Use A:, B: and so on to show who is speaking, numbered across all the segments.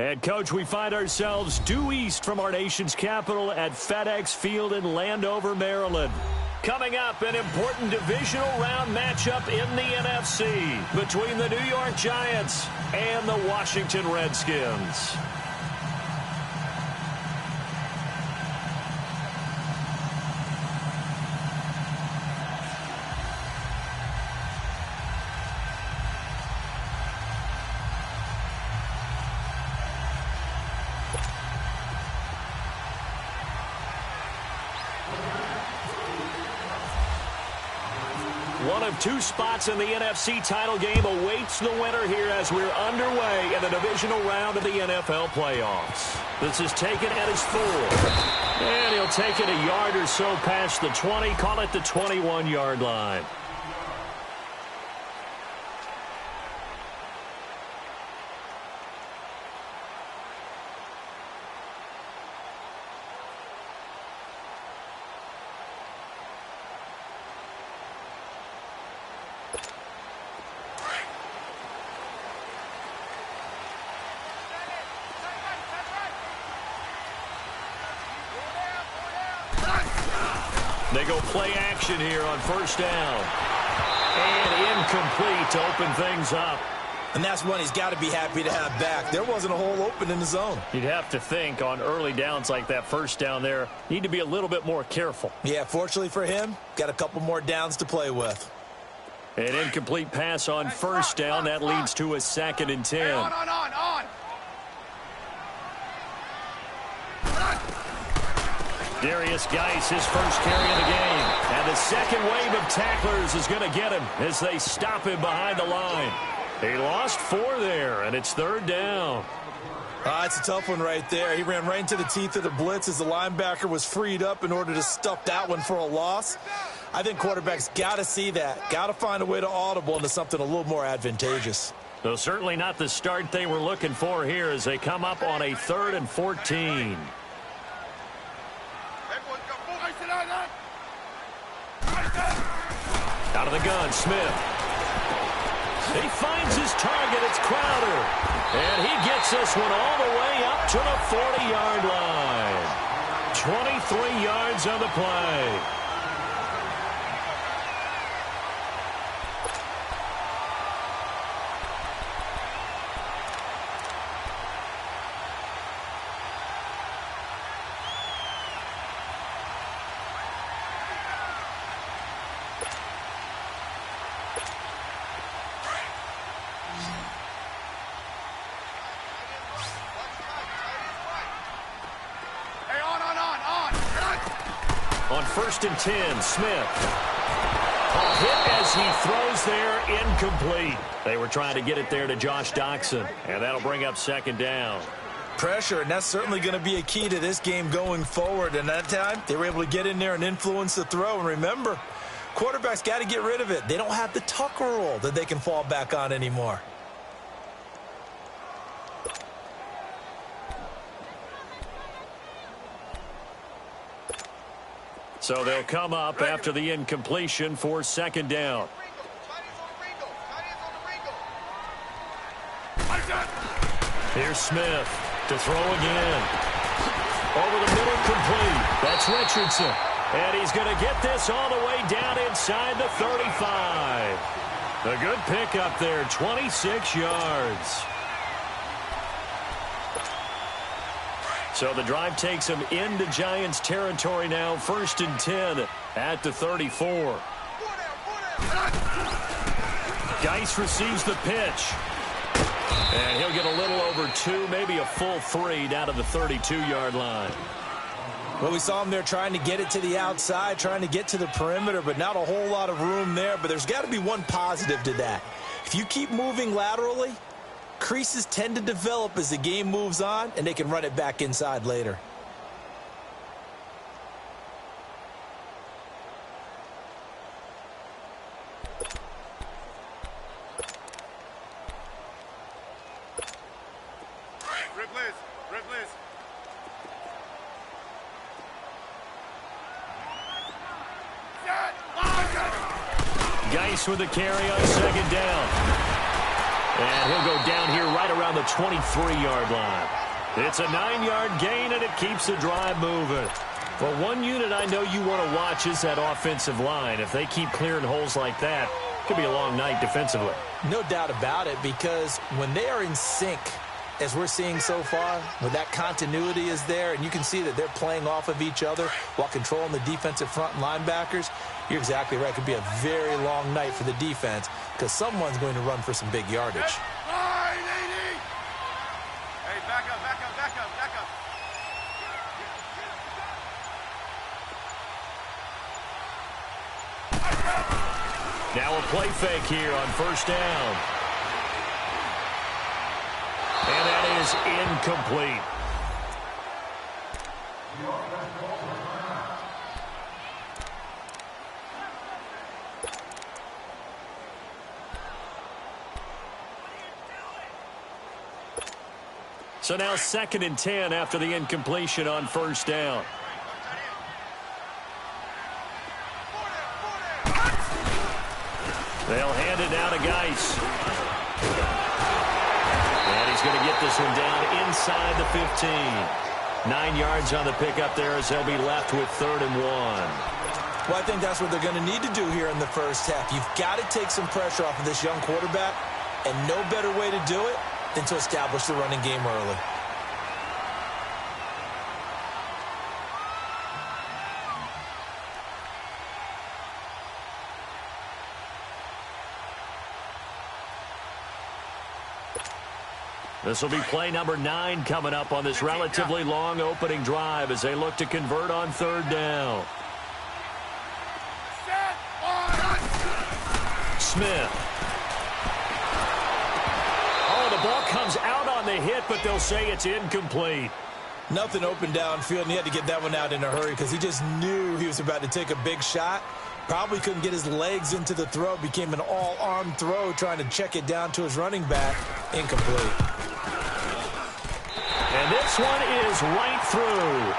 A: And, Coach, we find ourselves due east from our nation's capital at FedEx Field in Landover, Maryland. Coming up, an important divisional round matchup in the NFC between the New York Giants and the Washington Redskins. One of two spots in the NFC title game awaits the winner here as we're underway in the divisional round of the NFL playoffs. This is taken at his full. And he'll take it a yard or so past the 20, call it the 21-yard line. They go play action here on first down. And incomplete to open things up.
B: And that's one he's got to be happy to have back. There wasn't a hole open in the zone.
A: You'd have to think on early downs like that first down there, need to be a little bit more careful.
B: Yeah, fortunately for him, got a couple more downs to play with.
A: An incomplete pass on first down. That leads to a 2nd and 10.
C: Hey, on.
A: Darius Geis, his first carry of the game. And the second wave of tacklers is going to get him as they stop him behind the line. He lost 4 there, and it's 3rd down.
B: It's a tough one right there. He ran right into the teeth of the blitz as the linebacker was freed up in order to stuff that one for a loss. I think quarterbacks got to see that. Got to find a way to audible into something a little more advantageous.
A: So certainly not the start they were looking for here as they come up on a 3rd and 14. Out of the gun, Smith. He finds his target. It's Crowder. And he gets this one all the way up to the 40-yard line. 23 yards on the play. On 1st and 10, Smith. A hit as he throws there, incomplete. They were trying to get it there to Josh Doxson, and that'll bring up 2nd down.
B: Pressure, and that's certainly going to be a key to this game going forward. And that time, they were able to get in there and influence the throw. And remember, quarterbacks got to get rid of it. They don't have the Tucker rule that they can fall back on anymore.
A: So they'll come up after the incompletion for 2nd down. Here's Smith to throw again. Over the middle, complete. That's Richardson. And he's going to get this all the way down inside the 35. A good pickup there, 26 yards. So the drive takes him into Giants territory now. 1st and 10 at the 34. Geis receives the pitch. And he'll get a little over 2, maybe a full 3 down to the 32-yard line.
B: Well, we saw him there trying to get it to the outside, trying to get to the perimeter, but not a whole lot of room there. But there's got to be one positive to that. If you keep moving laterally, creases tend to develop as the game moves on, and they can run it back inside later. Geis
A: with the carry on 2nd down. And he'll go down here right around the 23-yard line. It's a 9-yard gain, and it keeps the drive moving. Well, one unit I know you want to watch is that offensive line. If they keep clearing holes like that, it could be a long night defensively.
B: No doubt about it, because when they are in sync, as we're seeing so far, when that continuity is there, and you can see that they're playing off of each other while controlling the defensive front linebackers, you're exactly right. It could be a very long night for the defense because someone's going to run for some big yardage.
C: Hey, back up, back up, back up, back up.
A: Now a play fake here on first down. And that is incomplete. So now 2nd and 10 after the incompletion on first down. They'll hand it down to Geis. And he's going to get this one down inside the 15. 9 yards on the pickup there as they'll be left with 3rd and 1.
B: Well, I think that's what they're going to need to do here in the first half. You've got to take some pressure off of this young quarterback, and no better way to do it than to establish the running game early.
A: This will be play number 9 coming up on this relatively long opening drive as they look to convert on 3rd down. Smith. Oh, the ball comes out on the hit, but they'll say it's incomplete.
B: Nothing open downfield, and he had to get that one out in a hurry because he just knew he was about to take a big shot. Probably couldn't get his legs into the throw. Became an all-arm throw trying to check it down to his running back. Incomplete.
A: And this one is right through.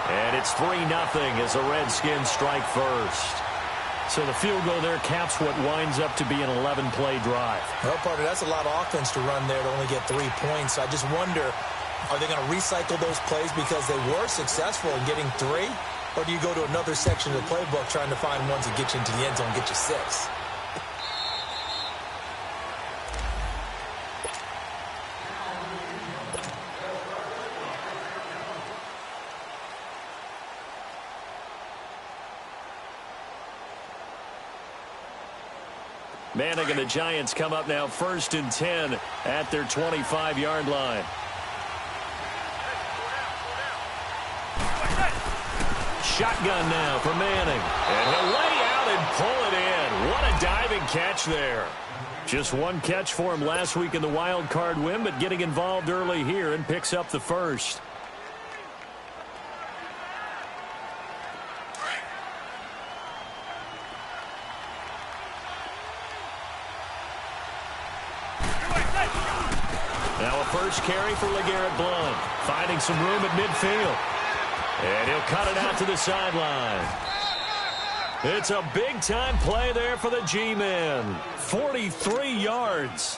A: And it's 3-0 as the Redskins strike first. So the field goal there caps what winds up to be an 11-play drive.
B: Well, partner, that's a lot of offense to run there to only get 3 points. I just wonder, are they going to recycle those plays because they were successful in getting 3? Or do you go to another section of the playbook trying to find ones that get you into the end zone and get you 6?
A: Manning and the Giants come up now 1st and 10 at their 25-yard line. Shotgun now for Manning. And he'll lay out and pull it in. What a diving catch there. Just one catch for him last week in the wild card win, but getting involved early here and picks up the first. Now a first carry for LeGarrette Blount, finding some room at midfield. And he'll cut it out to the sideline. It's a big-time play there for the G-men. 43 yards.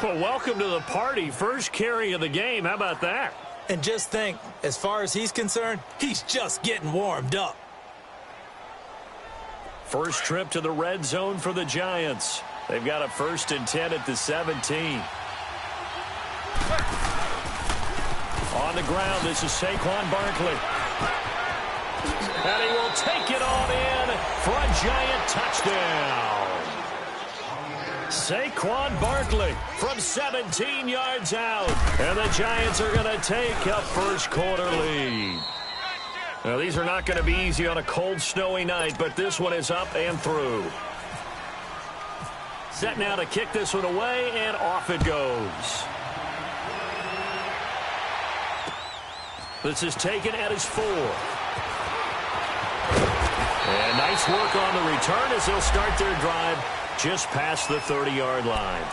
A: Well, welcome to the party. First carry of the game. How about that?
B: And just think, as far as he's concerned, he's just getting warmed up.
A: First trip to the red zone for the Giants. They've got a 1st and 10 at the 17. On the ground, this is Saquon Barkley. And he will take it on in for a Giant touchdown. Saquon Barkley from 17 yards out. And the Giants are going to take a first quarter lead. Now, these are not going to be easy on a cold, snowy night, but this one is up and through. Set now to kick this one away, and off it goes. This is taken at his 4. And nice work on the return as they'll start their drive just past the 30-yard line.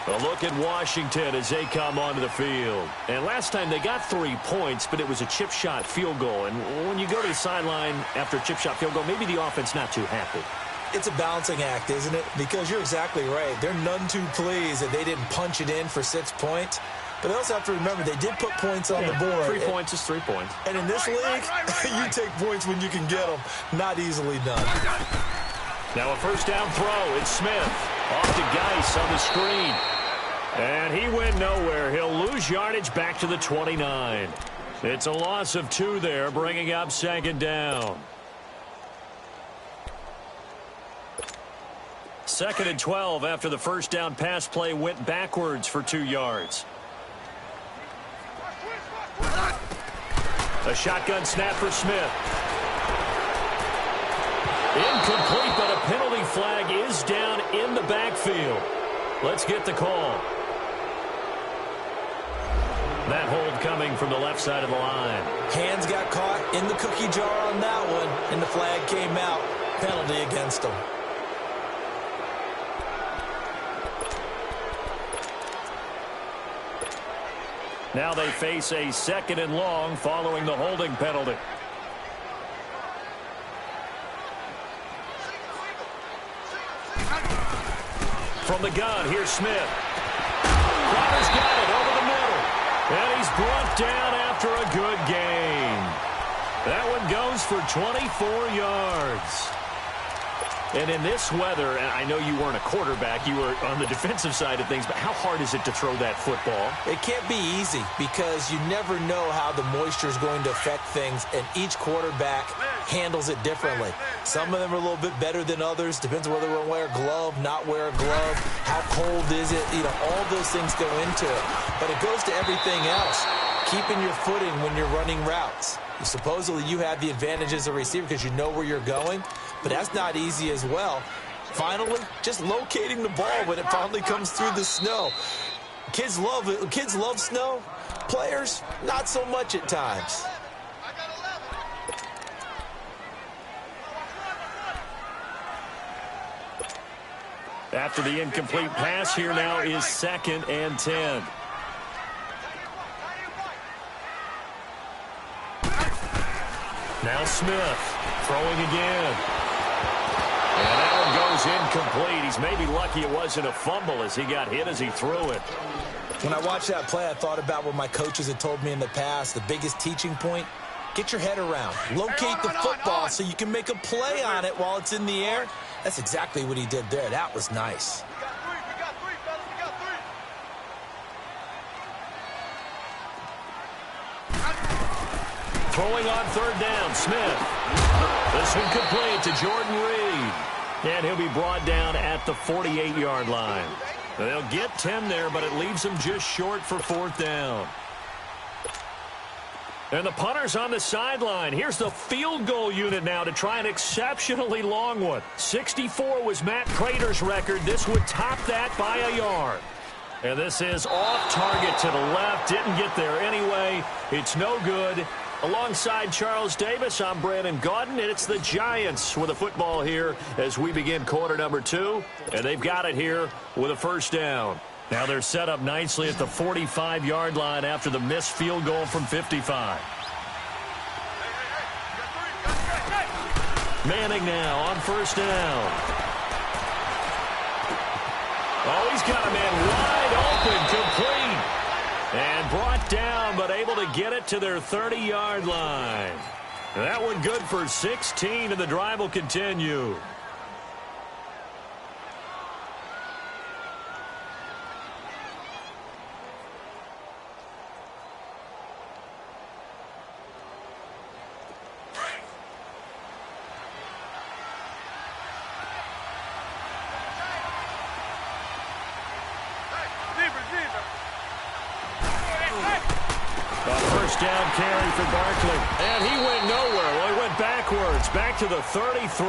A: A look at Washington as they come onto the field. And last time they got 3 points, but it was a chip shot field goal. And when you go to the sideline after a chip shot field goal, maybe the offense not too happy.
B: It's a balancing act, isn't it? Because you're exactly right. They're none too pleased that they didn't punch it in for 6 points. But they also have to remember they did put points on the board.
A: 3 points is 3 points.
B: And in this league, you take points when you can get them. Not easily done.
A: Now a first down throw. It's Smith. Off to Geis on the screen. And he went nowhere. He'll lose yardage back to the 29. It's a loss of 2 there, bringing up second down. 2nd and 12 after the first down pass play went backwards for 2 yards. A shotgun snap for Smith. Incomplete, but a penalty flag is down in the backfield. Let's get the call. That hold coming from the left side of the line.
B: Hands got caught in the cookie jar on that one, and the flag came out. Penalty against them.
A: Now they face a 2nd and long following the holding penalty. From the gun, here's Smith. Crowder's got it over the middle. And he's brought down after a good gain. That one goes for 24 yards. And in this weather, and I know you weren't a quarterback, you were on the defensive side of things, but how hard is it to throw that football?
B: It can't be easy because you never know how the moisture is going to affect things, and each quarterback handles it differently. Some of them are a little bit better than others. Depends on whether they wear a glove, not wear a glove, how cold is it. You know, all those things go into it. But it goes to everything else. Keeping your footing when you're running routes. Supposedly you have the advantage as a receiver because you know where you're going, but that's not easy as well. Finally, just locating the ball when it finally comes through the snow. Kids love it. Kids love snow. Players, not so much at times.
A: After the incomplete pass, here now is 2nd and 10. Now Smith throwing again. And that one goes incomplete. He's maybe lucky it wasn't a fumble as he got hit as he threw it.
B: When I watched that play, I thought about what my coaches had told me in the past. The biggest teaching point, get your head around. Locate the football so you can make a play on it while it's in the air. That's exactly what he did there. That was nice.
A: Throwing on 3rd down, Smith. This one complete to Jordan Reed. And he'll be brought down at the 48-yard line. They'll get 10 there, but it leaves them just short for 4th down. And the punter's on the sideline. Here's the field goal unit now to try an exceptionally long one. 64 was Matt Prater's record. This would top that by a yard. And this is off target to the left. Didn't get there anyway. It's no good. Alongside Charles Davis, I'm Brandon Gaudin, and it's the Giants with a football here as we begin quarter number 2. And they've got it here with a first down. Now they're set up nicely at the 45-yard line after the missed field goal from 55. Manning now on first down. Oh, he's got a man wide open, complete. And brought down, but able to get it to their 30-yard line. That one good for 16, and the drive will continue. Down carry for Barkley. And he went nowhere. Well, he went backwards, back to the 33.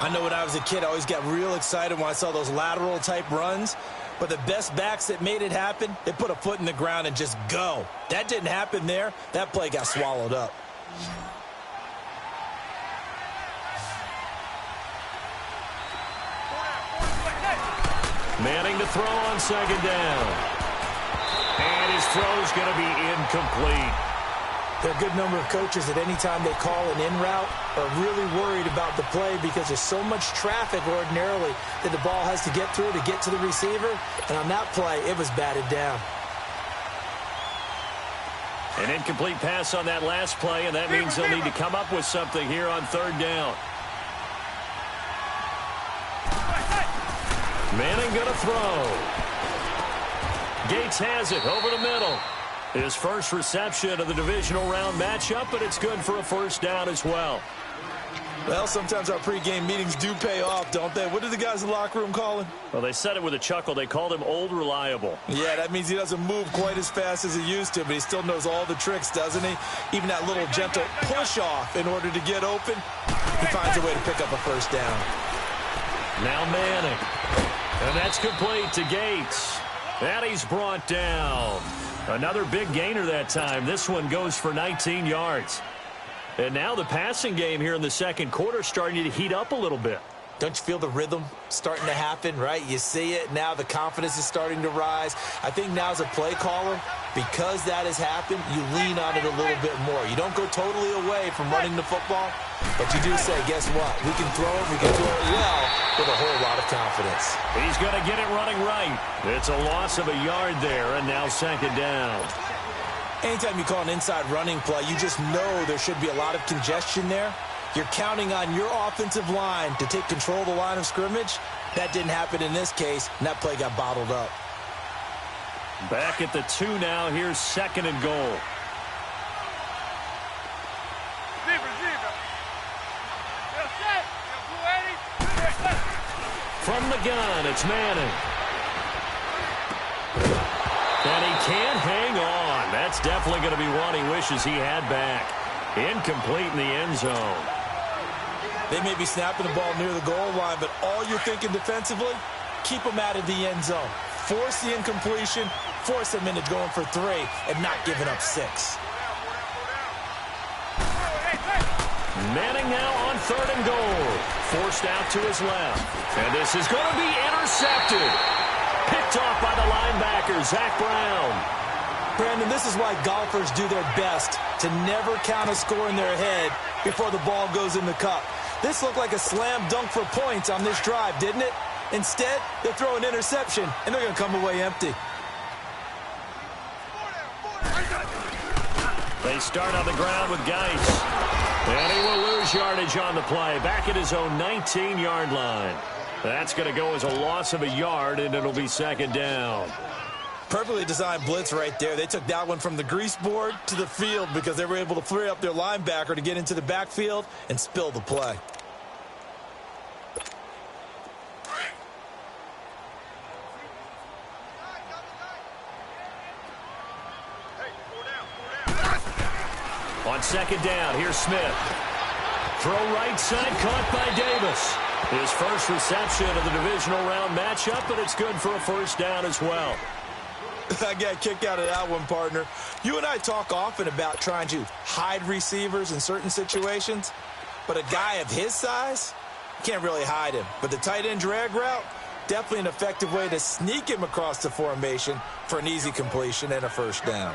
B: I know when I was a kid, I always got real excited when I saw those lateral type runs. But the best backs that made it happen, they put a foot in the ground and just go. That didn't happen there. That play got swallowed up.
A: Manning to throw on second down. And his throw's going to be incomplete.
B: There are a good number of coaches that any time they call an in route are really worried about the play because there's so much traffic ordinarily that the ball has to get through to get to the receiver. And on that play, it was batted down.
A: An incomplete pass on that last play, and that means they'll need to come up with something here on third down. Manning going to throw. Gates has it over the middle. His first reception of the divisional round matchup, but it's good for a first down as well.
B: Well, sometimes our pregame meetings do pay off, don't they? What did the guys in the locker room call him?
A: Well, they said it with a chuckle. They called him Old Reliable.
B: Yeah, that means he doesn't move quite as fast as he used to, but he still knows all the tricks, doesn't he? Even that little gentle push-off in order to get open, he finds a way to pick up a first down.
A: Now Manning. And that's complete to Gates. And he's brought down. Another big gainer that time. This one goes for 19 yards. And now the passing game here in the second quarter starting to heat up a little bit.
B: Don't you feel the rhythm starting to happen, right? You see it. Now the confidence is starting to rise. I think now as a play caller, because that has happened, you lean on it a little bit more. You don't go totally away from running the football, but you do say, guess what? We can throw it. We can throw it well with a whole lot of confidence.
A: He's going to get it running right. It's a loss of a yard there, and now second down.
B: Anytime you call an inside running play, you just know there should be a lot of congestion there. You're counting on your offensive line to take control of the line of scrimmage. That didn't happen in this case, and that play got bottled up.
A: Back at the 2 now. Here's second and goal. From the gun, it's Manning. And he can't hang on. That's definitely going to be one he wishes he had back. Incomplete in the end zone.
B: They may be snapping the ball near the goal line, but all you're thinking defensively, keep them out of the end zone. Force the incompletion, force them into going for 3, and not giving up 6.
A: Manning now on third and goal. Forced out to his left. And this is going to be intercepted. Picked off by the linebacker, Zach Brown.
B: Brandon, this is why golfers do their best to never count a score in their head before the ball goes in the cup. This looked like a slam dunk for points on this drive, didn't it? Instead, they throw an interception, and they're going to come away empty.
A: They start on the ground with Geis. And he will lose yardage on the play. Back at his own 19-yard line. That's going to go as a loss of a yard, and it'll be second down.
B: Perfectly designed blitz right there. They took that one from the grease board to the field because they were able to free up their linebacker to get into the backfield and spill the play.
A: On second down, here's Smith. Throw right side, caught by Davis. His first reception of the divisional round matchup, but it's good for a first down as well.
B: I got a kick out of that one, partner. You and I talk often about trying to hide receivers in certain situations, but a guy of his size, you can't really hide him. But the tight end drag route, definitely an effective way to sneak him across the formation for an easy completion and a first down.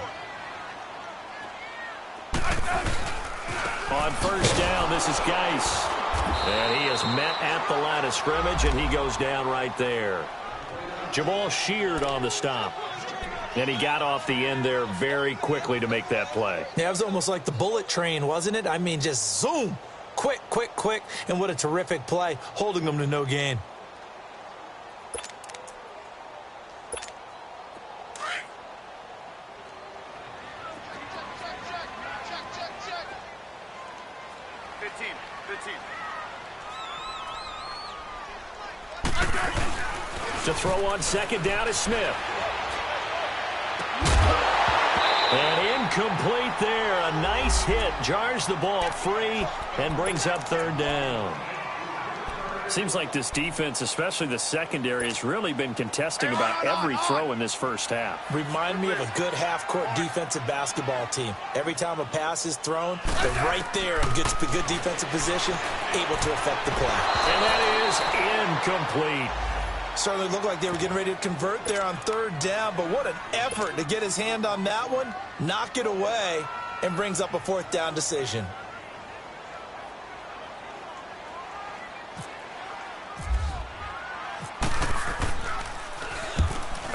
A: On first down, this is Geis. And he is met at the line of scrimmage, and he goes down right there. Jamal Sheard on the stop. And he got off the end there very quickly to make that play.
B: Yeah, it was almost like the bullet train, wasn't it? I mean, just zoom. Quick, quick, quick. And what a terrific play, holding them to no gain.
A: To throw on second down is Smith. And incomplete there. A nice hit. Jars the ball free and brings up third down. Seems like this defense, especially the secondary, has really been contesting about every throw in this first half.
B: Remind me of a good half-court defensive basketball team. Every time a pass is thrown, they're right there in good defensive position, able to affect the play.
A: And that is incomplete.
B: Certainly looked like they were getting ready to convert there on third down, but what an effort to get his hand on that one, knock it away, and brings up a 4th down decision.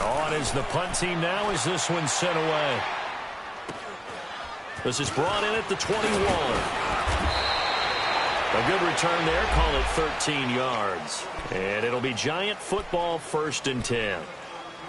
A: On is the punt team now as this one's sent away. This is brought in at the 21. A good return there. Call it 13 yards. And it'll be Giant football, 1st and 10.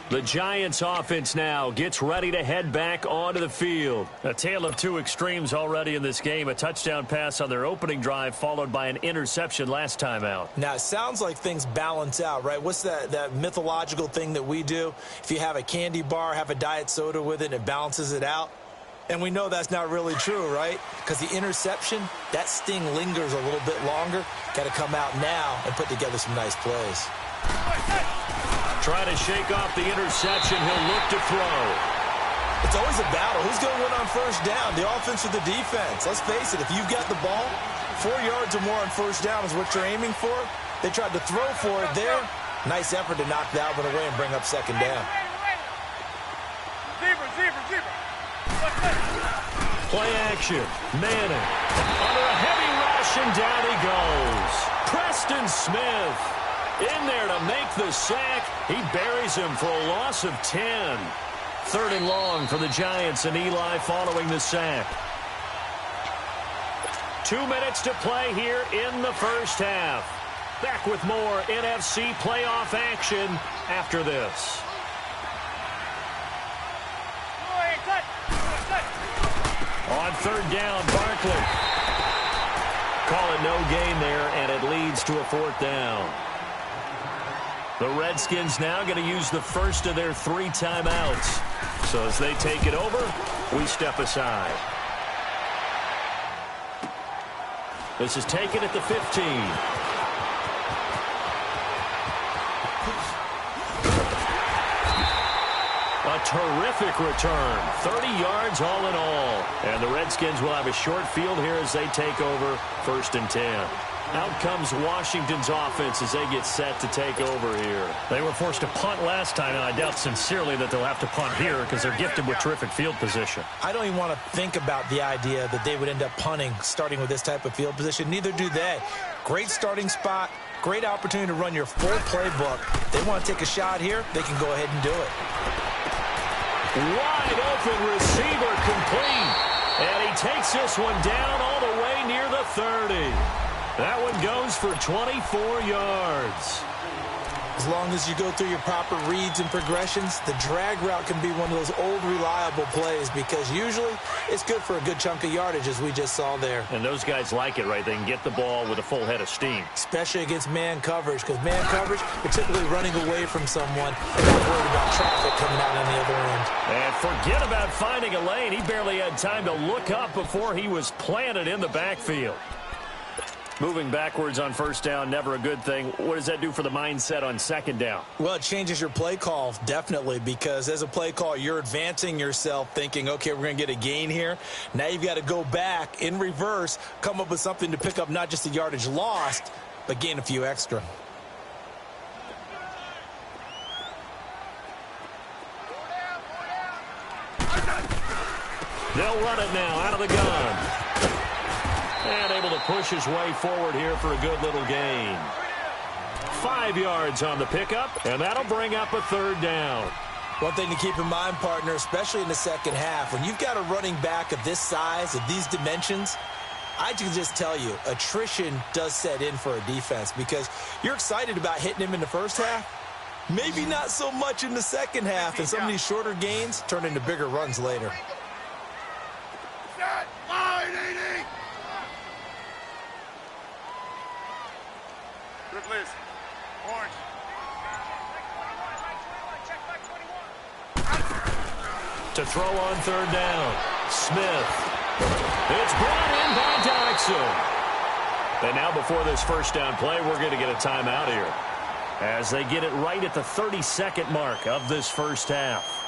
A: The Giants offense now gets ready to head back onto the field. A tale of two extremes already in this game. A touchdown pass on their opening drive followed by an interception last time out.
B: Now, it sounds like things balance out, right? What's that mythological thing that we do? If you have a candy bar, have a diet soda with it, and it balances it out. And we know that's not really true, right? Because the interception, that sting lingers a little bit longer. Got to come out now and put together some nice plays.
A: Trying to shake off the interception. He'll look to throw.
B: It's always a battle. Who's going to win on 1st down, the offense or the defense? Let's face it, if you've got the ball, 4 yards or more on 1st down is what you're aiming for. They tried to throw for it there. Nice effort to knock that one away and bring up 2nd down.
C: Zebra.
A: Play action. Manning under a heavy rush, and down he goes. Preston Smith in there to make the sack. He buries him for a loss of 10. 3rd and long for the Giants, and Eli following the sack. 2 minutes to play here in the 1st half. Back with more NFC playoff action after this. On 3rd down, Barkley. Call it no gain there, and it leads to a 4th down. The Redskins now going to use the first of their 3 timeouts. So as they take it over, we step aside. This is taken at the 15. A terrific return. 30 yards all in all. And the Redskins will have a short field here as they take over 1st and 10. Out comes Washington's offense as they get set to take over here.
D: They were forced to punt last time, and I doubt sincerely that they'll have to punt here because they're gifted with terrific field position.
B: I don't even want to think about the idea that they would end up punting starting with this type of field position. Neither do they. Great starting spot. Great opportunity to run your full playbook. They want to take a shot here. They can go ahead and do it.
A: Wide open receiver complete. And he takes this one down all the way near the 30. That one goes for 24 yards.
B: As long as you go through your proper reads and progressions, the drag route can be one of those old reliable plays because usually it's good for a good chunk of yardage as we just saw there.
D: And those guys like it, right? They can get the ball with a full head of steam.
B: Especially against man coverage because man coverage, you're typically running away from someone and not worried about traffic coming out on the other end.
A: And forget about finding a lane. He barely had time to look up before he was planted in the backfield.
D: Moving backwards on 1st down, never a good thing. What does that do for the mindset on 2nd down?
B: Well, it changes your play call, definitely, because as a play call, you're advancing yourself thinking, okay, we're going to get a gain here. Now you've got to go back in reverse, come up with something to pick up not just the yardage lost, but gain a few extra.
A: They'll run it now out of the gun. And able to push his way forward here for a good little gain. 5 yards on the pickup, and that'll bring up a 3rd down.
B: One thing to keep in mind, partner, especially in the 2nd half, when you've got a running back of this size, of these dimensions, I can just tell you, attrition does set in for a defense because you're excited about hitting him in the 1st half, maybe not so much in the 2nd half, and some of these shorter gains turn into bigger runs later.
C: Orange.
A: To throw on 3rd down. Smith. It's brought in by Jackson. And now before this 1st down play, we're going to get a timeout here. As they get it right at the 32nd mark of this 1st half.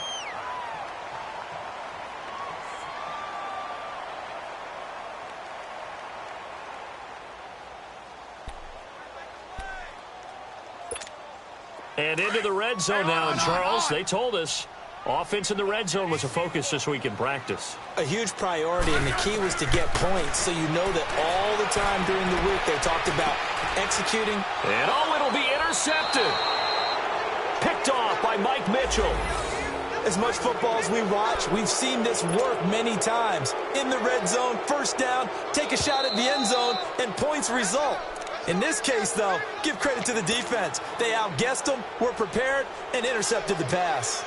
A: And into the red zone now, and Charles, they told us Offense in the red zone was a focus this week in practice.
B: A huge priority, and the key was to get points, so you know that all the time during the week they talked about executing.
A: And it'll be intercepted. Picked off by Mike Mitchell.
B: As much football as we watch, we've seen this work many times. In the red zone, first down, take a shot at the end zone, and points result. In this case, though, give credit to the defense. They outguessed them, were prepared, and intercepted the pass.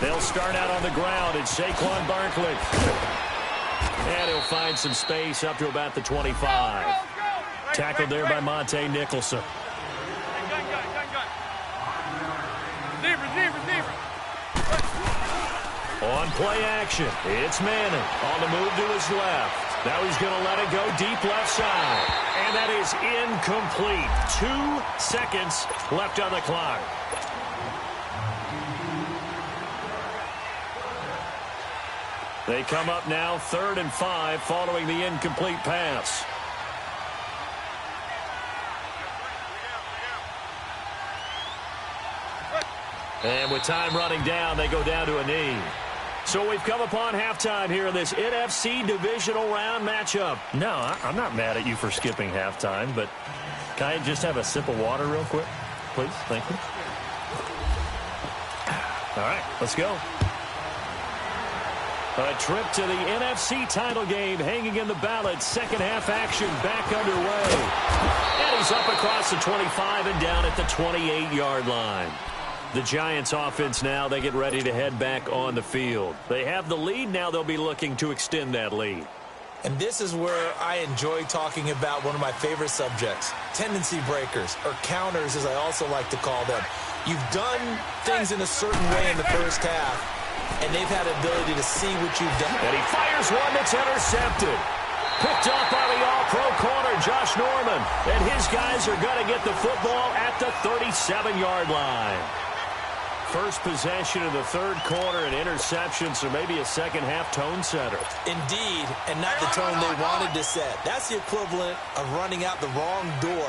A: They'll start out on the ground. It's Saquon Barkley. And he'll find some space up to about the 25. Tackled there by Monte Nicholson. On play action, it's Manning on the move to his left. Now he's going to let it go deep left side. And that is incomplete. 2 seconds left on the clock. They come up now 3rd and 5 following the incomplete pass. And with time running down, they go down to a knee. So we've come upon halftime here in this NFC Divisional Round matchup.
D: No, I'm not mad at you for skipping halftime, but can I just have a sip of water real quick? Please, thank you. All right, let's go.
A: A trip to the NFC title game hanging in the balance. Second half action back underway. And he's up across the 25 and down at the 28-yard line. The Giants offense now, they get ready to head back on the field. They have the lead. Now they'll be looking to extend that lead.
B: And this is where I enjoy talking about one of my favorite subjects, tendency breakers, or counters as I also like to call them. You've done things in a certain way in the first half, and they've had the ability to see what you've done.
A: And he fires one that's intercepted. Picked up by the all-pro corner, Josh Norman. And his guys are going to get the football at the 37-yard line. First possession of the third quarter, and interception, so maybe a second-half tone setter.
B: Indeed, and not the tone they wanted to set. That's the equivalent of running out the wrong door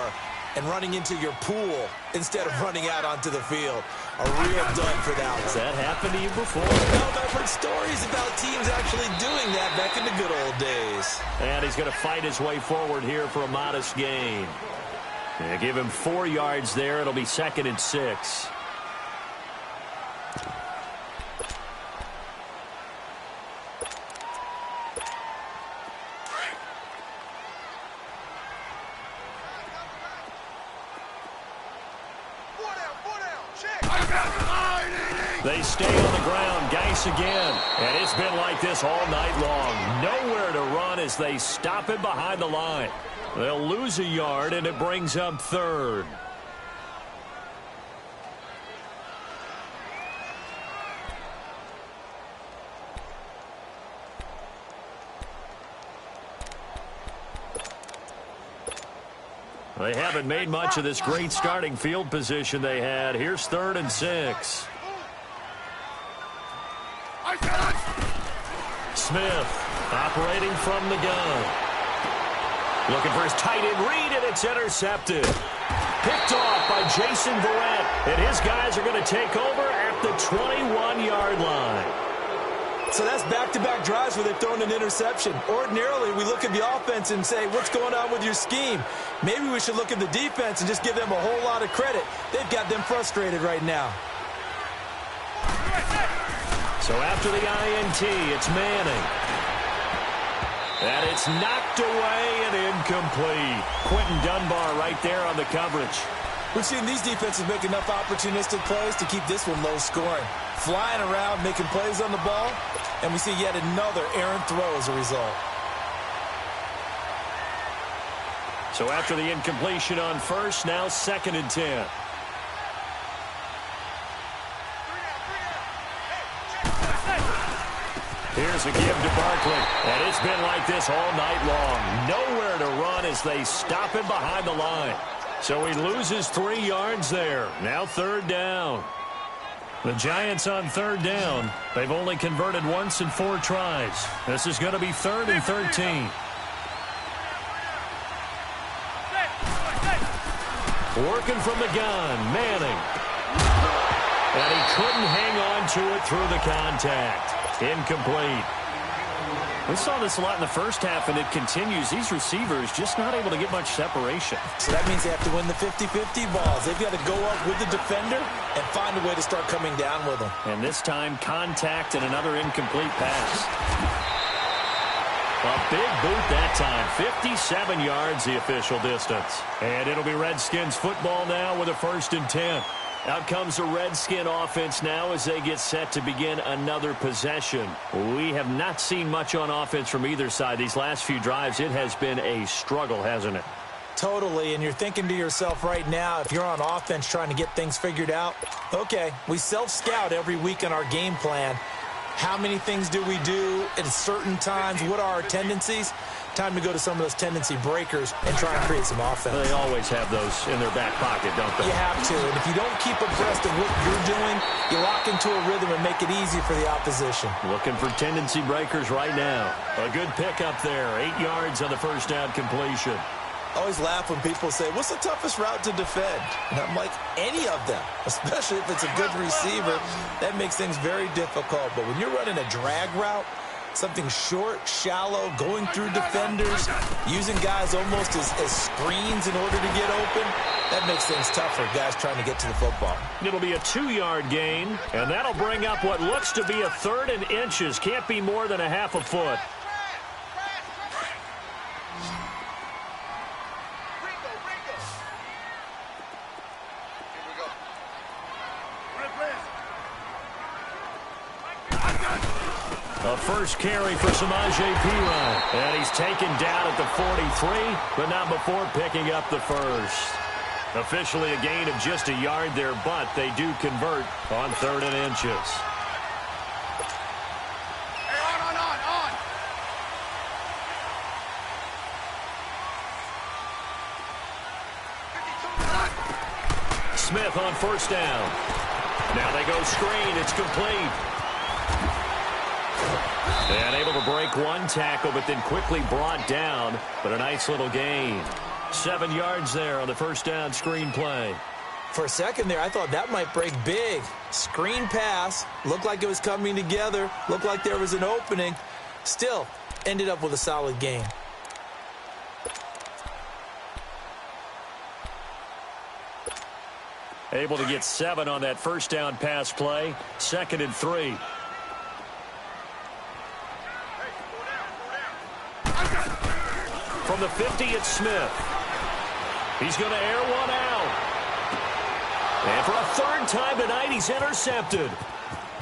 B: and running into your pool instead of running out onto the field. A real dud for that one.
A: Has that happened to you before?
B: No, but I've heard stories about teams actually doing that back in the good old days.
A: And he's going to fight his way forward here for a modest gain. They give him 4 yards there. It'll be 2nd and 6. They stay on the ground. Geis again. And it's been like this all night long. Nowhere to run as they stop him behind the line. They'll lose a yard, and it brings up 3rd. They haven't made much of this great starting field position they had. Here's 3rd and 6. Smith operating from the gun. Looking for his tight end read, and it's intercepted. Picked off by Jason Verrett. And his guys are going to take over at the 21-yard line.
B: So that's back-to-back drives where they've thrown an interception. Ordinarily, we look at the offense and say, what's going on with your scheme? Maybe we should look at the defense and just give them a whole lot of credit. They've got them frustrated right now.
A: So after the INT, it's Manning. And it's knocked away and incomplete. Quentin Dunbar right there on the coverage.
B: We've seen these defenses make enough opportunistic plays to keep this one low scoring. Flying around, making plays on the ball, and we see yet another errant throw as a result.
A: So after the incompletion on first, now 2nd and 10. Here's a give to Barkley. And it's been like this all night long. Nowhere to run as they stop him behind the line. So he loses 3 yards there. Now 3rd down.
D: The Giants on third down. They've only converted once in 4 tries. This is going to be 3rd and 13. Working from the gun, Manning. And he couldn't hang on to it through the contact. Incomplete. We saw this a lot in the first half, and it continues. These receivers just not able to get much separation.
B: So that means they have to win the 50-50 balls. They've got to go up with the defender and find a way to start coming down with them.
D: And this time, contact and another incomplete pass. A big boot that time. 57 yards, the official distance. And it'll be Redskins football now with a 1st and 10. Out comes the Redskin offense now as they get set to begin another possession. We have not seen much on offense from either side. These last few drives, it has been a struggle, hasn't it?
B: Totally, and you're thinking to yourself right now, if you're on offense trying to get things figured out, okay, we self-scout every week in our game plan. How many things do we do at certain times? What are our tendencies? Time to go to some of those tendency breakers and try and create some offense.
D: They always have those in their back pocket, don't they?
B: You have to, and if you don't keep abreast of what you're doing, you lock into a rhythm and make it easy for the opposition.
D: Looking for tendency breakers right now. A good pickup there. 8 yards on the first down completion.
B: I always laugh when people say, what's the toughest route to defend? And I'm like, any of them, especially if it's a good receiver. That makes things very difficult. But when you're running a drag route, something short, shallow, going through defenders, using guys almost as screens in order to get open, that makes things tough for guys trying to get to the football.
D: It'll be a 2-yard gain, and that'll bring up what looks to be a 3rd and inches. Can't be more than a half a foot. A first carry for Samaje Perine. And he's taken down at the 43, but not before picking up the first. Officially a gain of just a yard there, but they do convert on 3rd and inches.
C: Hey, on.
D: Smith on first down. Now they go screen. It's complete. And able to break one tackle, but then quickly brought down. But a nice little gain. 7 yards there on the first down screen play.
B: For a second there, I thought that might break big. Screen pass. Looked like it was coming together. Looked like there was an opening. Still, ended up with a solid gain.
D: Able to get 7 on that first down pass play. 2nd and 3. From the 50, it's Smith. He's going to air one out. And for a 3rd time tonight, he's intercepted.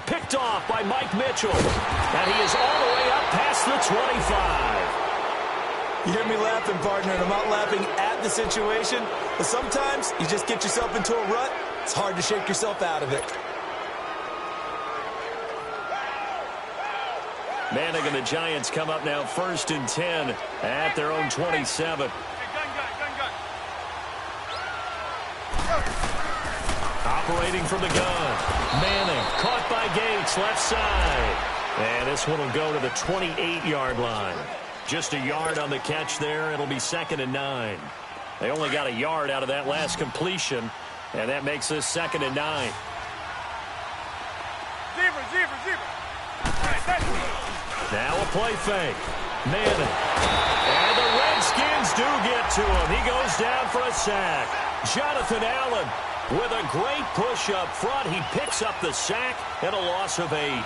D: Picked off by Mike Mitchell. And he is all the way up past the 25.
B: You hear me laughing, partner, and I'm not laughing at the situation. But sometimes you just get yourself into a rut. It's hard to shake yourself out of it.
D: Manning and the Giants come up now 1st and 10 at their own 27. Operating from the gun. Manning caught by Gates, left side. And this one will go to the 28-yard line. Just a yard on the catch there. It'll be 2nd and 9. They only got a yard out of that last completion, and that makes this 2nd and 9. Now a play fake. Manning. And the Redskins do get to him. He goes down for a sack. Jonathan Allen with a great push up front. He picks up the sack and a loss of 8.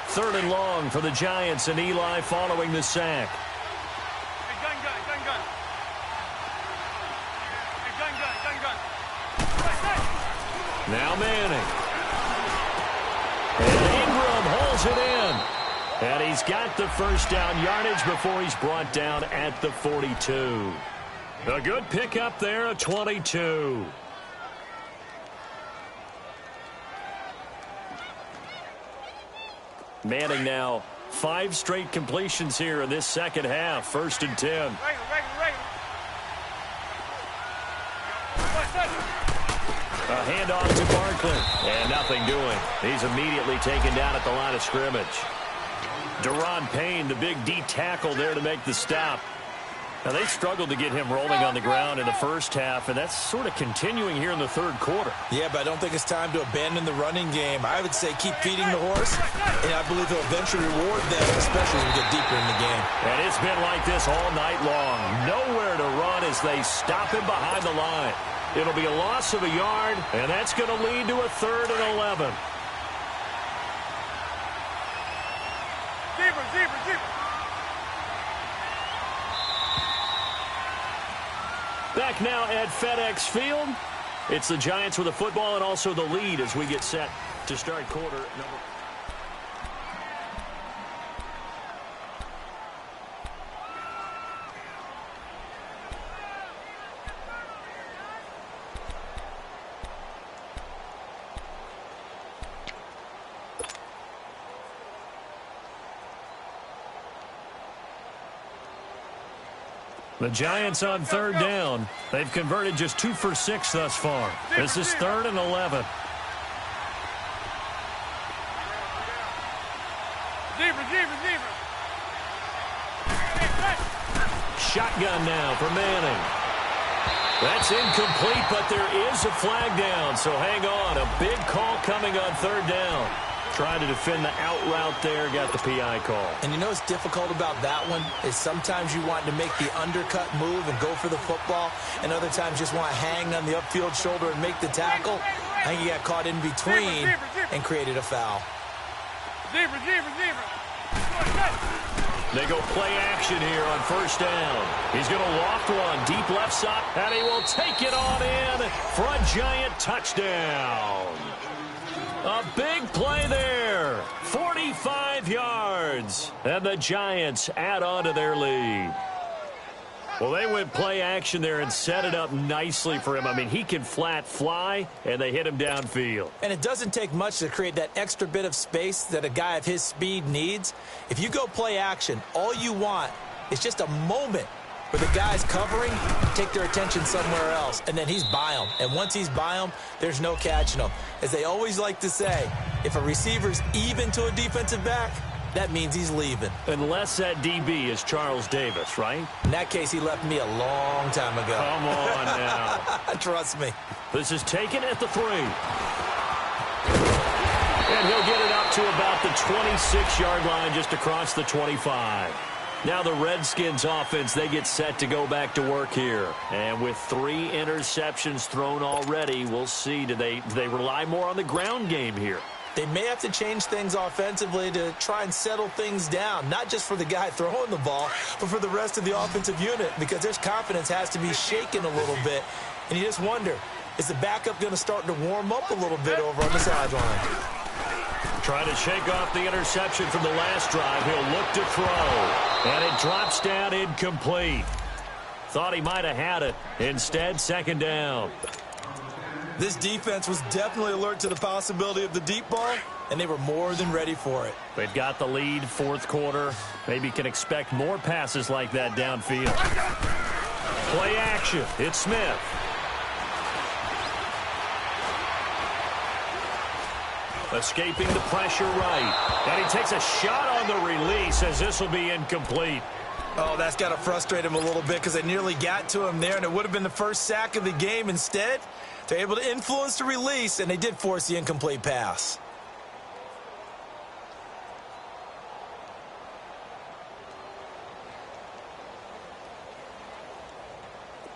D: Third and long for the Giants, and Eli following the sack. Now Manning. And Ingram holds it in. And he's got the first down yardage before he's brought down at the 42. A good pickup there at 22. Manning now 5 straight completions here in this second half. 1st and 10. A handoff to Barkley. And nothing doing. He's immediately taken down at the line of scrimmage. Deron Payne, the big D tackle there to make the stop. Now, they struggled to get him rolling on the ground in the first half, and that's sort of continuing here in the third quarter.
B: Yeah, but I don't think it's time to abandon the running game. I would say keep feeding the horse, and I believe he'll eventually reward them, especially as we get deeper in the game.
D: And it's been like this all night long. Nowhere to run as they stop him behind the line. It'll be a loss of a yard, and that's going to lead to a 3rd and 11.
C: Zebra.
D: Back now at FedEx Field. It's the Giants with the football and also the lead as we get set to start quarter number. The Giants on 3rd down. They've converted just 2 for 6 thus far. This is 3rd and 11.
C: Zebra.
D: Shotgun now for Manning. That's incomplete, but there is a flag down, so hang on. A big call coming on 3rd down. Trying to defend the out route there, got the PI call.
B: And you know what's difficult about that one is sometimes you want to make the undercut move and go for the football, and other times just want to hang on the upfield shoulder and make the tackle. I think he got caught in between and created a foul.
C: Zebra.
D: They go play action here on 1st down. He's going to loft one deep left side, and he will take it on in for a Giant touchdown. A big play there. 45 yards. And the Giants add on to their lead. Well, they went play action there and set it up nicely for him. I mean, he can flat fly, and they hit him downfield.
B: And it doesn't take much to create that extra bit of space that a guy of his speed needs. If you go play action, all you want is just a moment where the guys covering take their attention somewhere else, and then he's by them. And once he's by them, there's no catching him. As they always like to say, if a receiver's even to a defensive back, that means he's leaving.
D: Unless that DB is Charles Davis, right?
B: In that case, he left me a long time ago.
D: Come on now.
B: Trust me.
D: This is taken at the 3. And he'll get it up to about the 26-yard line, just across the 25. Now the Redskins offense, they get set to go back to work here. And with 3 interceptions thrown already, we'll see. Do they rely more on the ground game here?
B: They may have to change things offensively to try and settle things down, not just for the guy throwing the ball, but for the rest of the offensive unit, because their confidence has to be shaken a little bit. And you just wonder, is the backup going to start to warm up a little bit over on the sideline?
D: Trying to shake off the interception from the last drive. He'll look to throw. And it drops down incomplete. Thought he might have had it. Instead, 2nd down.
B: This defense was definitely alert to the possibility of the deep ball, and they were more than ready for it.
D: They've got the lead, 4th quarter. Maybe can expect more passes like that downfield. Play action. It's Smith. Escaping the pressure right. And he takes a shot on the release as this will be incomplete.
B: Oh, that's got to frustrate him a little bit because they nearly got to him there, and it would have been the first sack of the game. Instead, they're able to influence the release, and they did force the incomplete pass.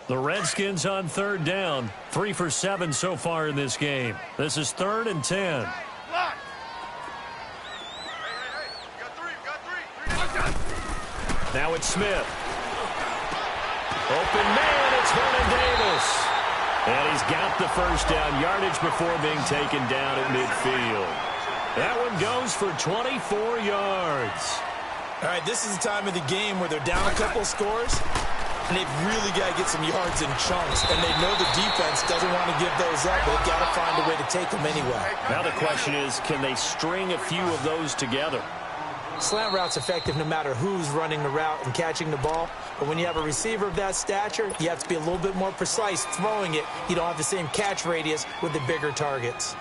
D: The Redskins on 3rd down. 3 for 7 so far in this game. This is 3rd and 10. Now it's Smith. Open man, it's Vernon Davis. And he's got the first down yardage before being taken down at midfield. That one goes for 24 yards.
B: All right, this is the time of the game where they're down a couple scores, and they've really got to get some yards in chunks, and they know the defense doesn't want to give those up. They've got to find a way to take them anyway.
D: Now the question is, can they string a few of those together?
B: Slant route's effective no matter who's running the route and catching the ball. But when you have a receiver of that stature, you have to be a little bit more precise throwing it. You don't have the same catch radius with the bigger targets.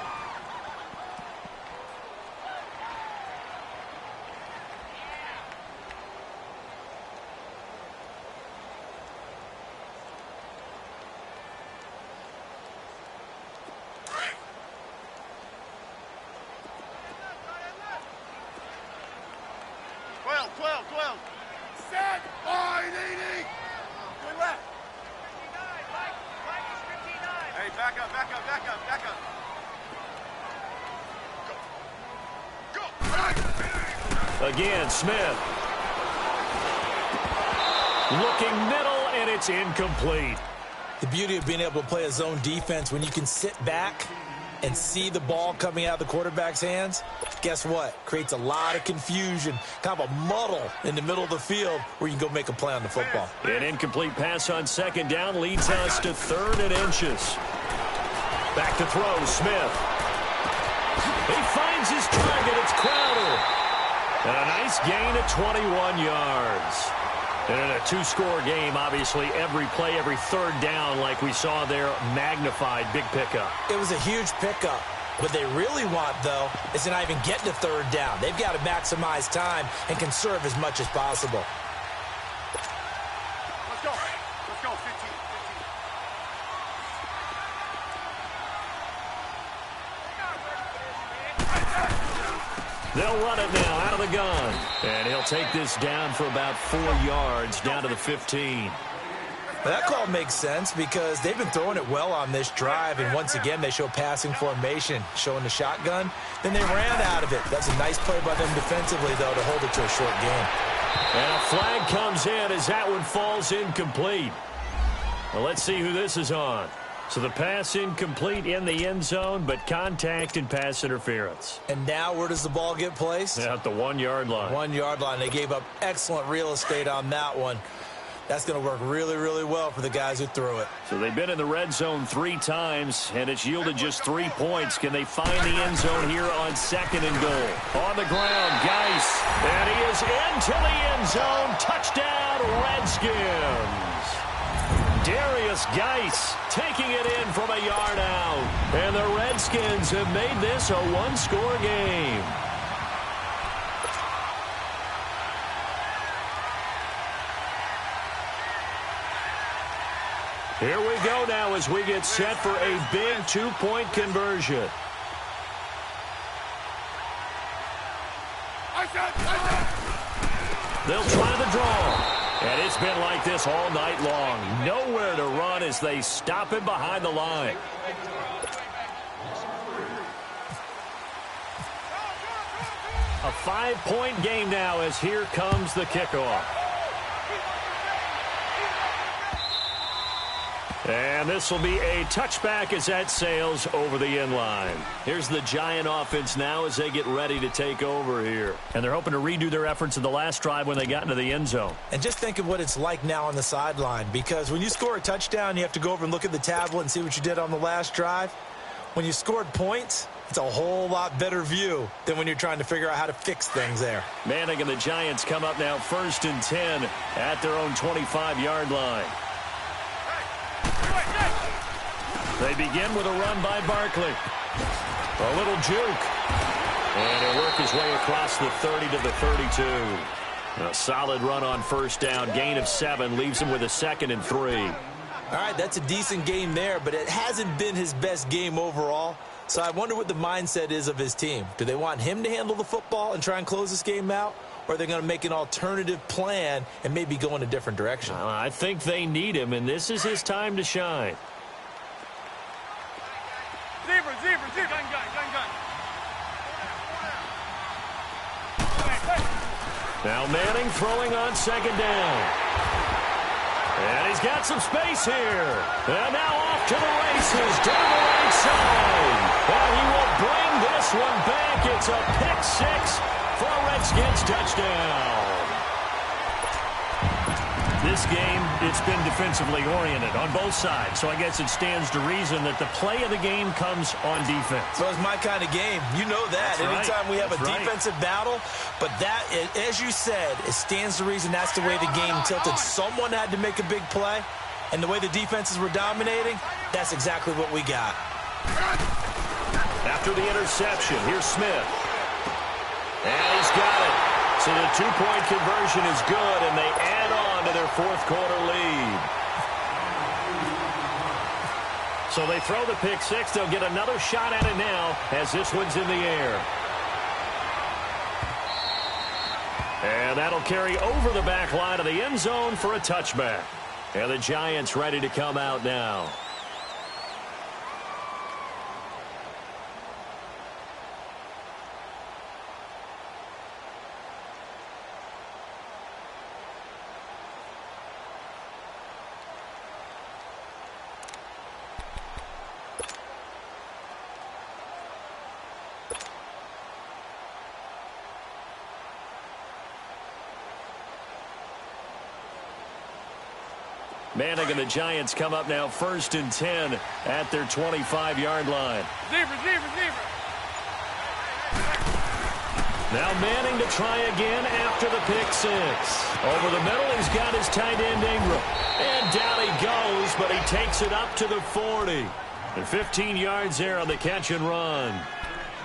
A: Again, Smith. Looking middle, and it's incomplete.
B: The beauty of being able to play a zone defense when you can sit back and see the ball coming out of the quarterback's hands, guess what? Creates a lot of confusion, kind of a muddle in the middle of the field where you can go make a play on the football.
A: An incomplete pass on second down leads us to 3rd and inches. Back to throw, Smith. He finds his target. It's Crowder. And a nice gain of 21 yards. And in a two-score game, obviously, every play, every third down, like we saw there, magnified, big pickup.
B: It was a huge pickup. What they really want, though, is to not even get to 3rd down. They've got to maximize time and conserve as much as possible.
C: Let's go. Let's go. 15.
A: They'll run it now out of the gun. And he'll take this down for about 4 yards, down to the 15.
B: Well, that call makes sense because they've been throwing it well on this drive, and once again they show passing formation, showing the shotgun. Then they ran out of it. That's a nice play by them defensively, though, to hold it to a short game.
A: And a flag comes in as that one falls incomplete. Well, let's see who this is on. So the pass incomplete in the end zone, but contact and pass interference.
B: And now where does the ball get placed?
A: At the 1 yard line.
B: 1 yard line. They gave up excellent real estate on that one. That's going to work really, really well for the guys who threw it.
A: So they've been in the red zone 3 times, and it's yielded just 3 points. Can they find the end zone here on 2nd and goal? On the ground, Geis. And he is into the end zone. Touchdown, Redskins. Darius Geis taking it in from a yard out. And the Redskins have made this a one-score game. Here we go now as we get set for a big 2-point conversion. They'll try the draw. And it's been like this all night long. Nowhere to run as they stop him behind the line. A 5-point game now as here comes the kickoff. And this will be a touchback as that sails over the end line. Here's the Giant offense now as they get ready to take over here. And they're hoping to redo their efforts in the last drive when they got into the end zone.
B: And just think of what it's like now on the sideline, because when you score a touchdown, you have to go over and look at the tablet and see what you did on the last drive. When you scored points, it's a whole lot better view than when you're trying to figure out how to fix things there.
A: Manning and the Giants come up now 1st and 10 at their own 25-yard line. They begin with a run by Barkley. A little juke. And he'll work his way across the 30 to the 32. A solid run on 1st down. Gain of 7 leaves him with a 2nd and 3.
B: All right, that's a decent game there, but it hasn't been his best game overall. So I wonder what the mindset is of his team. Do they want him to handle the football and try and close this game out? Or are they going to make an alternative plan and maybe go in a different direction?
A: I think they need him, and this is his time to shine.
C: Zebra. Gun.
A: Now Manning throwing on 2nd down. And he's got some space here. And now off to the races down the right side. And he will bring this one back. It's a pick 6 for a Redskins touchdown.
D: This game, it's been defensively oriented on both sides, so I guess it stands to reason that the play of the game comes on defense.
B: So it's my kind of game. You know that.
D: That's
B: Anytime
D: right.
B: we have
D: That's
B: a
D: right.
B: defensive battle, but that, as you said, it stands to reason that's the way the game tilted. Someone had to make a big play, and the way the defenses were dominating, that's exactly what we got.
D: After the interception, here's Smith. And he's got it. So the two-point conversion is good, and they add on to their fourth-quarter lead. So they throw the pick six. They'll get another shot at it now as this one's in the air. And that'll carry over the back line of the end zone for a touchback. And the Giants ready to come out now. Manning and the Giants come up now 1st and 10 at their 25-yard line.
C: Zebra.
D: Now Manning to try again after the pick six. Over the middle, he's got his tight end Ingram. And down he goes, but he takes it up to the 40. And 15 yards there on the catch and run.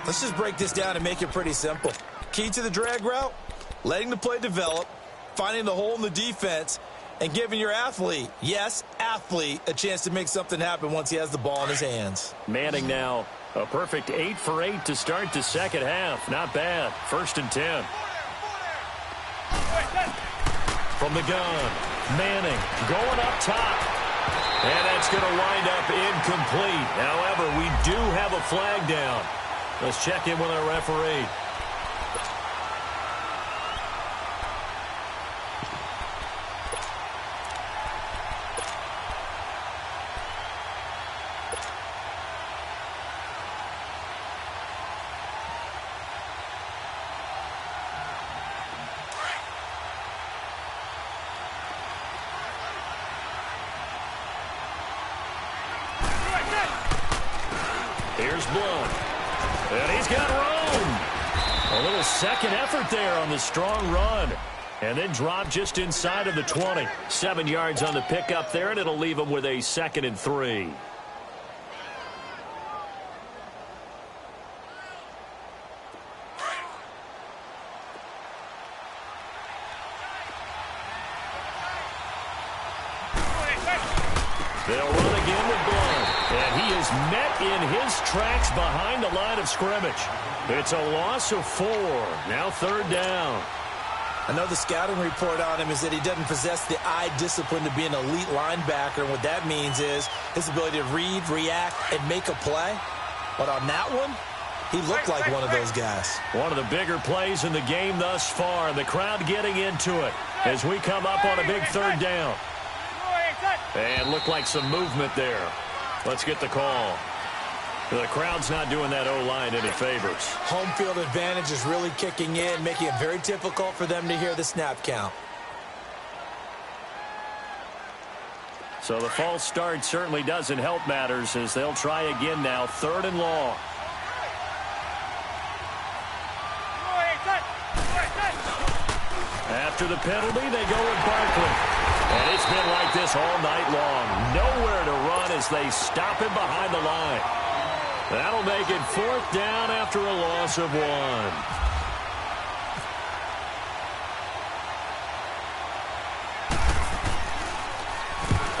B: Let's just break this down and make it pretty simple. Key to the drag route, letting the play develop, finding the hole in the defense, and giving your athlete, yes, athlete, a chance to make something happen once he has the ball in his hands.
D: Manning now a perfect 8 for 8 to start the second half. Not bad. 1st and 10. From the gun, Manning going up top. And that's going to wind up incomplete. However, we do have a flag down. Let's check in with our referee. Here's Blunt. And he's got room. A little second effort there on the strong run. And then drop just inside of the 20. 7 yards on the pickup there, and it'll leave him with a 2nd and 3. They'll run again with Blunt. And he is met in his tracks behind the line of scrimmage. It's a loss of 4. Now 3rd down.
B: I know the scouting report on him is that he doesn't possess the eye discipline to be an elite linebacker. And what that means is his ability to read, react, and make a play. But on that one, he looked like one of those guys.
D: One of the bigger plays in the game thus far. The crowd getting into it as we come up on a big 3rd down. And looked like some movement there. Let's get the call. The crowd's not doing that O-line any favors.
B: Home field advantage is really kicking in, making it very difficult for them to hear the snap count.
D: So the false start certainly doesn't help matters as they'll try again now. 3rd and long. After the penalty, they go with Barkley. And it's been like this all night long. Nowhere to run as they stop him behind the line. That'll make it 4th down after a loss of 1.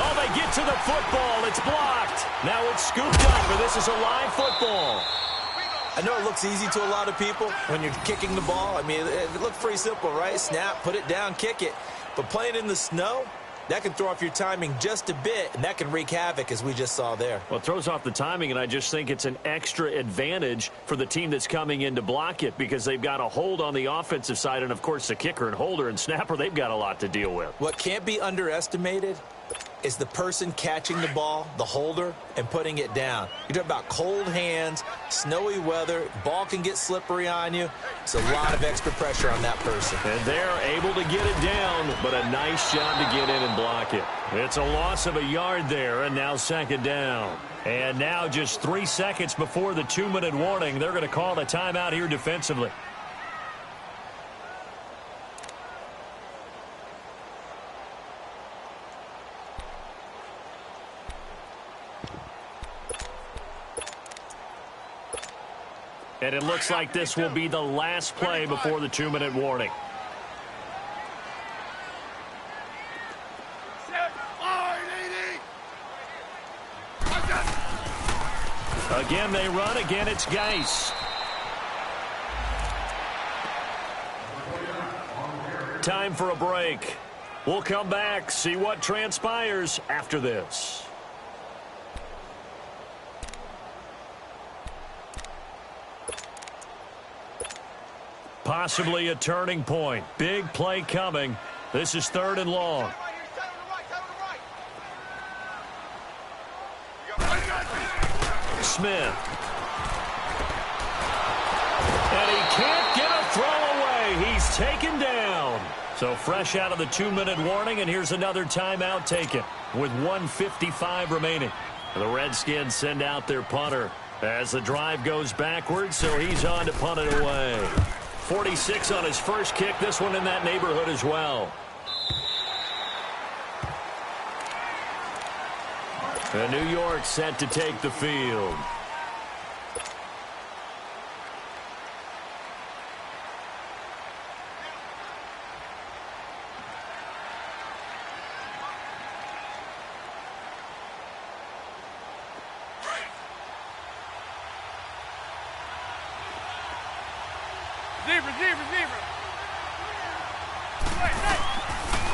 D: Oh, they get to the football. It's blocked. Now it's scooped up, and this is a live football.
B: I know it looks easy to a lot of people when you're kicking the ball. I mean, it looks pretty simple, right? Snap, put it down, kick it. But playing in the snow, that can throw off your timing just a bit, and that can wreak havoc, as we just saw there.
D: Well, it throws off the timing, and I just think it's an extra advantage for the team that's coming in to block it because they've got a hold on the offensive side, and, of course, the kicker and holder and snapper, they've got a lot to deal with.
B: What can't be underestimated is the person catching the ball, the holder, and putting it down. You're talking about cold hands, snowy weather, ball can get slippery on you. It's a lot of extra pressure on that person.
D: And they're able to get it down, but a nice job to get in and block it. It's a loss of a yard there, and now second down. And now just 3 seconds before the 2-minute warning, they're going to call a timeout here defensively. And it looks like this will be the last play before the 2-minute warning. Again, they run. Again, it's Geis. Time for a break. We'll come back, see what transpires after this. Possibly a turning point. Big play coming. This is 3rd and long. Smith. And he can't get a throw away. He's taken down. So fresh out of the 2-minute warning, and here's another timeout taken with 1:55 remaining. The Redskins send out their punter as the drive goes backwards, so he's on to punt it away. 46 on his first kick. This one in that neighborhood as well. And New York set to take the field.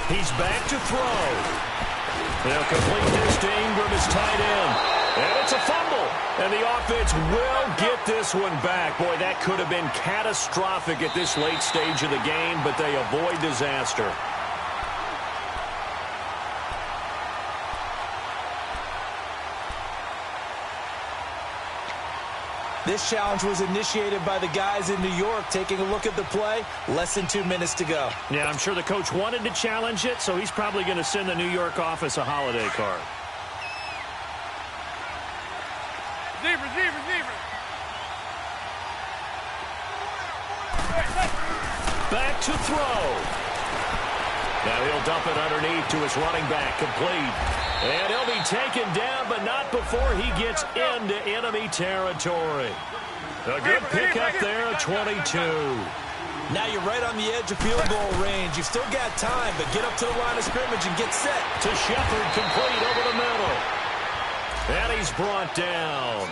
D: He's back to throw. They'll complete this to Ingram, his tight end. And it's a fumble. And the offense will get this one back. Boy, that could have been catastrophic at this late stage of the game, but they avoid disaster.
B: This challenge was initiated by the guys in New York. Taking a look at the play, less than 2 minutes to go.
D: Yeah, I'm sure the coach wanted to challenge it, so he's probably going to send the New York office a holiday card.
C: Receiver.
D: Back to throw. Now he'll dump it underneath to his running back, complete. And he'll be taken down, but not before he gets into enemy territory. A good pickup there at 22.
B: Now you're right on the edge of field goal range. You've still got time, but get up to the line of scrimmage and get set.
D: To Shepard, complete over the middle. And he's brought down.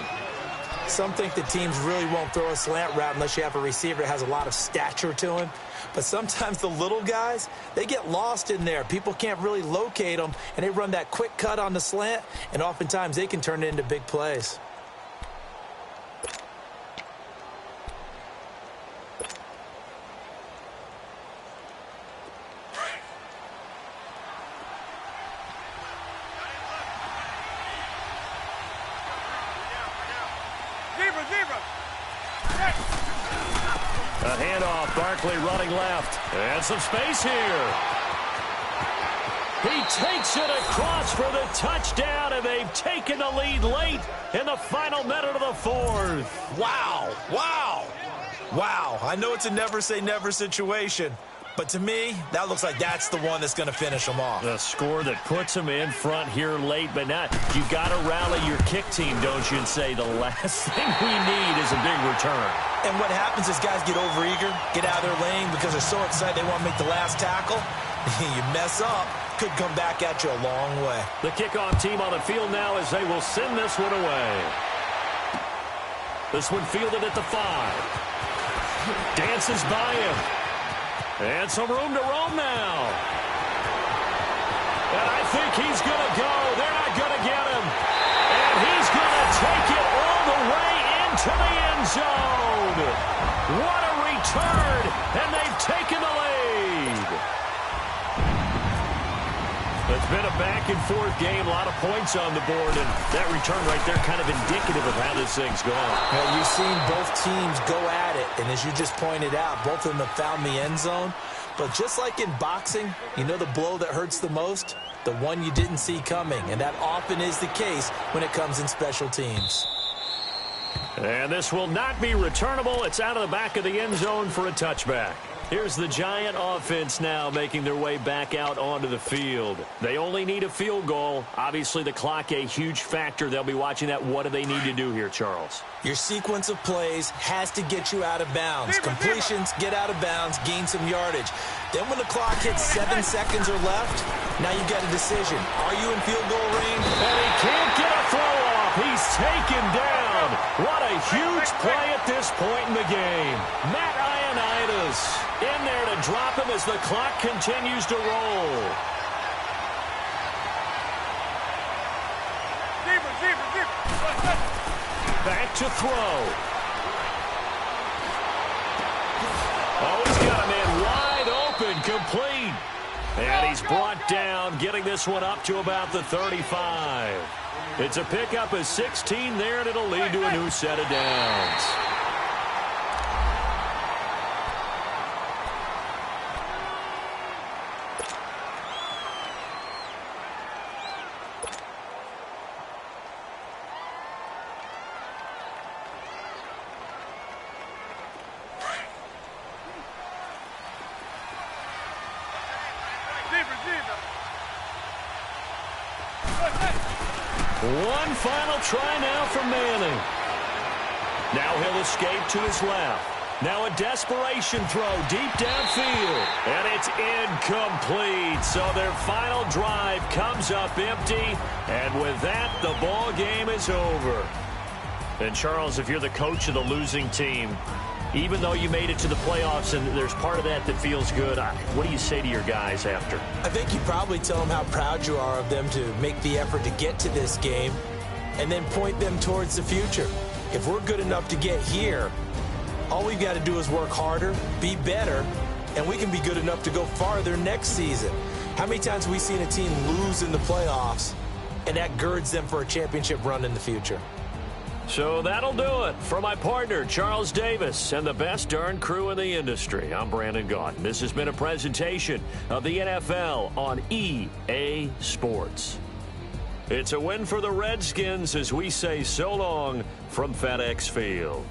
B: Some think the teams really won't throw a slant route unless you have a receiver that has a lot of stature to him. But sometimes the little guys, they get lost in there. People can't really locate them, and they run that quick cut on the slant, and oftentimes they can turn it into big plays.
D: A handoff, Barkley running left. And some space here. He takes it across for the touchdown, and they've taken the lead late in the final minute of the 4th.
B: Wow. I know it's a never-say-never situation, but to me, that looks like that's the one that's going to finish them off.
D: The score that puts them in front here late, but not. You got to rally your kick team, don't you, and say the last thing we need is a big return.
B: And what happens is guys get overeager, get out of their lane because they're so excited they want to make the last tackle. You mess up, could come back at you a long way.
D: The kickoff team on the field now as they will send this one away. This one fielded at the 5. Dances by him. And some room to roam now. And I think he's going to go. They're not going to get him. And he's going to take it all the way into the end zone. What a return. And they've taken the lead. It's been a back-and-forth game, a lot of points on the board, and that return right there kind of indicative of how this thing's going.
B: Now, you've seen both teams go at it, and as you just pointed out, both of them have found the end zone. But just like in boxing, you know the blow that hurts the most? The one you didn't see coming, and that often is the case when it comes in special teams.
D: And this will not be returnable. It's out of the back of the end zone for a touchback. Here's the Giant offense now making their way back out onto the field. They only need a field goal. Obviously, the clock a huge factor. They'll be watching that. What do they need to do here, Charles?
B: Your sequence of plays has to get you out of bounds. Completions, get out of bounds, gain some yardage. Then when the clock hits 7 seconds or left, now you've got a decision. Are you in field goal range?
D: And he can't get a throw off. He's taken down. What a huge play at this point in the game. Matt Ioannidis in there to drop him as the clock continues to roll. Back to throw. Oh, he's got a man wide open, complete. And he's brought down, getting this one up to about the 35. It's a pickup of 16 there, and it'll lead to a new set of downs. One final try now for Manning. Now he'll escape to his left. Now a desperation throw deep downfield. And it's incomplete. So their final drive comes up empty. And with that, the ball game is over. And Charles, if you're the coach of the losing team, even though you made it to the playoffs and there's part of that that feels good, what do you say to your guys after?
B: I think you probably tell them how proud you are of them to make the effort to get to this game and then point them towards the future. If we're good enough to get here, all we've got to do is work harder, be better, and we can be good enough to go farther next season. How many times have we seen a team lose in the playoffs, and that girds them for a championship run in the future?
D: So that'll do it. For my partner, Charles Davis, and the best darn crew in the industry, I'm Brandon Gaudin. This has been a presentation of the NFL on EA Sports. It's a win for the Redskins as we say so long from FedEx Field.